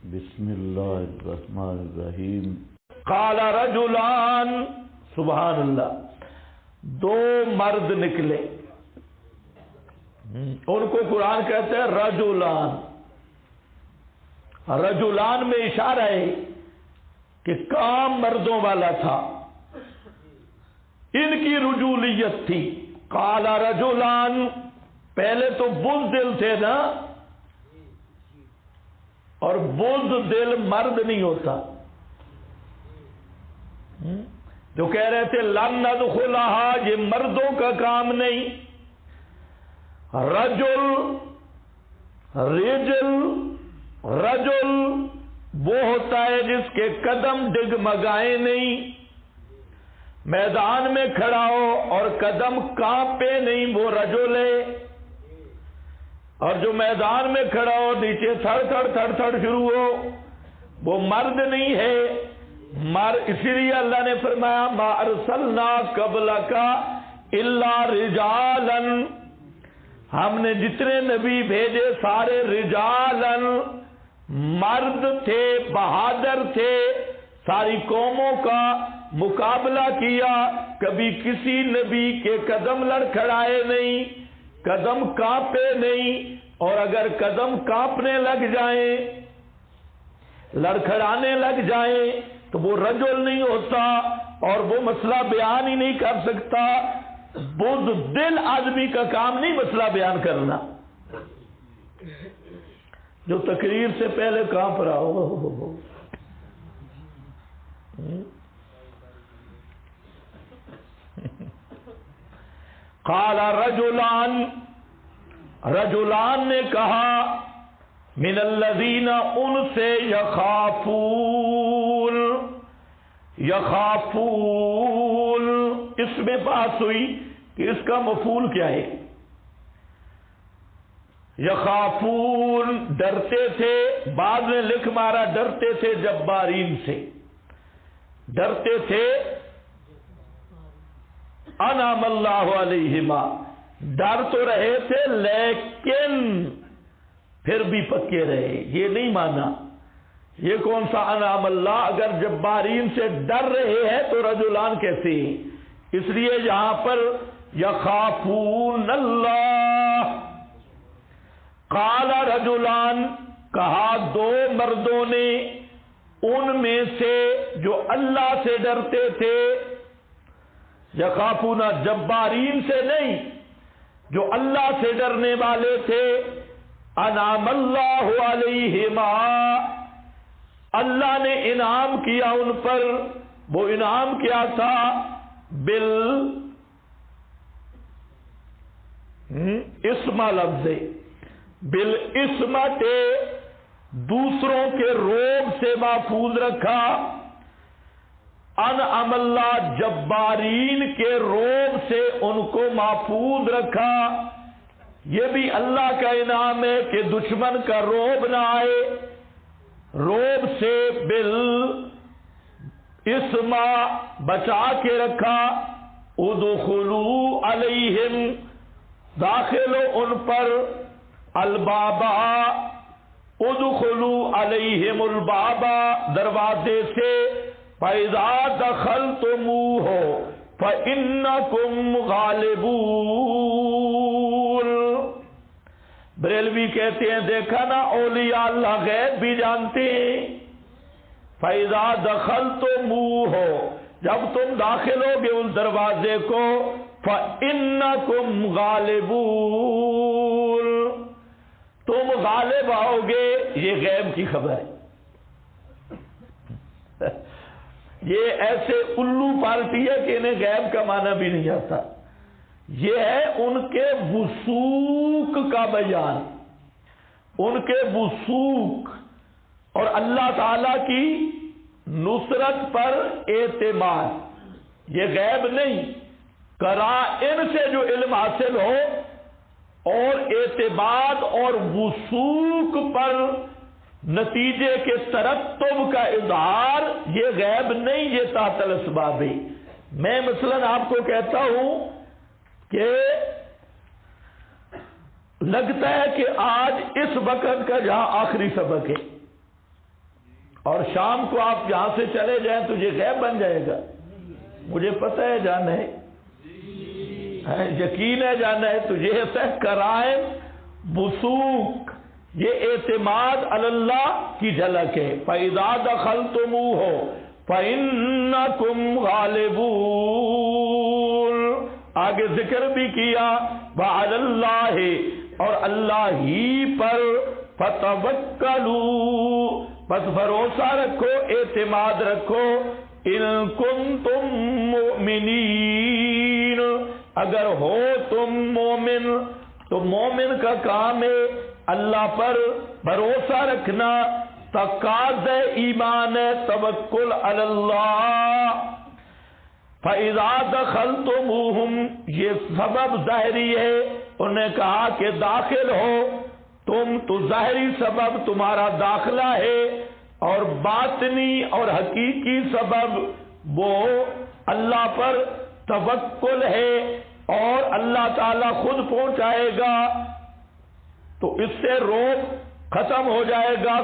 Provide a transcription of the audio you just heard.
بسم اللہ الرحمن الرحیم۔ قال رجلان، سبحان اللہ، دو مرد نکلے، ان کو قرآن کہتے ہیں رجلان۔ رجلان میں اشارہ ہے کہ کام مردوں والا تھا، ان کی رجولیت تھی۔ قال رجلان، پہلے تو بزدل تھے نا، اور بزدل مرد نہیں ہوتا، جو کہہ رہے تھے لن ندخلها، یہ مردوں کا کام نہیں۔ رجل، رجل، رجل وہ ہوتا ہے جس کے قدم ڈگمگائے نہیں، میدان میں کھڑا ہو اور قدم کانپے نہیں، وہ رجل ہے۔ اور جو میدان میں کھڑا ہو نیچے تھڑ تھڑ تھڑ تھڑ شروع ہو، وہ مرد نہیں ہے۔ اسی لیے اللہ نے فرمایا ما ارسلنا قبلک الا رجالا، ہم نے جتنے نبی بھیجے سارے رجالا، مرد تھے، بہادر تھے، ساری قوموں کا مقابلہ کیا، کبھی کسی نبی کے قدم لڑکھڑائے نہیں، قدم کانپے نہیں، اور اگر قدم کانپنے لگ جائیں، لڑکھڑانے لگ جائیں تو وہ رجل نہیں ہوتا، اور وہ مسئلہ بیان ہی نہیں کر سکتا۔ بزدل آدمی کا کام نہیں مسئلہ بیان کرنا، جو تقریر سے پہلے کانپ رہا ہو۔ قال رجلان، رجلان نے کہا، من الذین، ان سے، یخافون، یخافون، اس میں بات ہوئی کہ اس کا مفعول کیا ہے۔ یخافون ڈرتے تھے، بعد میں لکھ مارا ڈرتے تھے جبارین سے، ڈرتے تھے انعم اللہ علیہما، ڈر تو رہے تھے لیکن پھر بھی پکے رہے، یہ نہیں مانا۔ یہ کون سا انعم اللہ؟ اگر جبارین سے ڈر رہے ہیں تو رجلان کیسے؟ اس لیے یہاں پر یخافون اللہ۔ قال رجلان، کہا دو مردوں نے، ان میں سے جو اللہ سے ڈرتے تھے، یخافون جبارین سے نہیں، جو اللہ سے ڈرنے والے تھے، انعم اللہ علیہما، اللہ نے انعام کیا ان پر۔ وہ انعام کیا تھا؟ اسم لفظ، بالعصمت، دوسروں کے روب سے محفوظ رکھا۔ انعم اللہ جبارین کے روب سے ان کو محفوظ رکھا۔ یہ بھی اللہ کا انعام ہے کہ دشمن کا روب نہ آئے، روب سے بالاسم بچا کے رکھا۔ ادخلوا علیہم، داخل ہو ان پر، البابا، ادخلوا علیہم البابا، دروازے سے، فَإِذَا دَخَلْتُمُوهُ فَإِنَّكُمْ غَالِبُونَ۔ بریلوی کہتے ہیں دیکھا نا، اولیاء اللہ غیب بھی جانتے ہیں۔ فَإِذَا دَخَلْتُمُوهُ، جب تم داخل ہوگے اس دروازے کو، فَإِنَّكُمْ غَالِبُونَ، تم غالب آؤ گے، یہ غیب کی خبر ہے۔ یہ ایسے الو پارٹی ہے کہ انہیں غیب کا معنی بھی نہیں آتا۔ یہ ہے ان کے وثوق کا بیان، ان کے وثوق اور اللہ تعالی کی نصرت پر اعتماد۔ یہ غیب نہیں، قرائن سے جو علم حاصل ہو اور اعتماد اور وثوق پر نتیجے کے ترتب کا اظہار، یہ غیب نہیں، یہ تحت الاسباب ہے۔ میں مثلا آپ کو کہتا ہوں کہ لگتا ہے کہ آج اس وقت کا جہاں آخری سبق ہے، اور شام کو آپ یہاں سے چلے جائیں تجھے غیب بن جائے گا؟ مجھے پتہ ہے جان ہے، یقین ہے جان ہے تجھے، ایسا کرائم بسوک، یہ اعتماد اللہ کی جھلک ہے۔ فَإِذَا دَخَلْتُمُوهُ فَإِنَّكُمْ غَالِبُونَ، آگے ذکر بھی کیا وَعَلَى اللَّهِ، اور اللہ ہی پر، فَتَوَكَّلُوا، بس بھروسہ رکھو، اعتماد رکھو، ان کنتم مؤمنین، اگر ہو تم مومن۔ تو مومن کا کام ہے اللہ پر بھروسہ رکھنا، تقاضۂ ایمان ہے توکل علی اللہ۔ فَإِذَا دَخَلْتُمُوهُمْ، یہ سبب ظاہری ہے، انہوں نے کہا کہ داخل ہو تم، تو ظاہری سبب تمہارا داخلہ ہے، اور باطنی اور حقیقی سبب وہ اللہ پر توکل ہے، اور اللہ تعالی خود پہنچائے گا، تو اس سے روب ختم ہو جائے گا،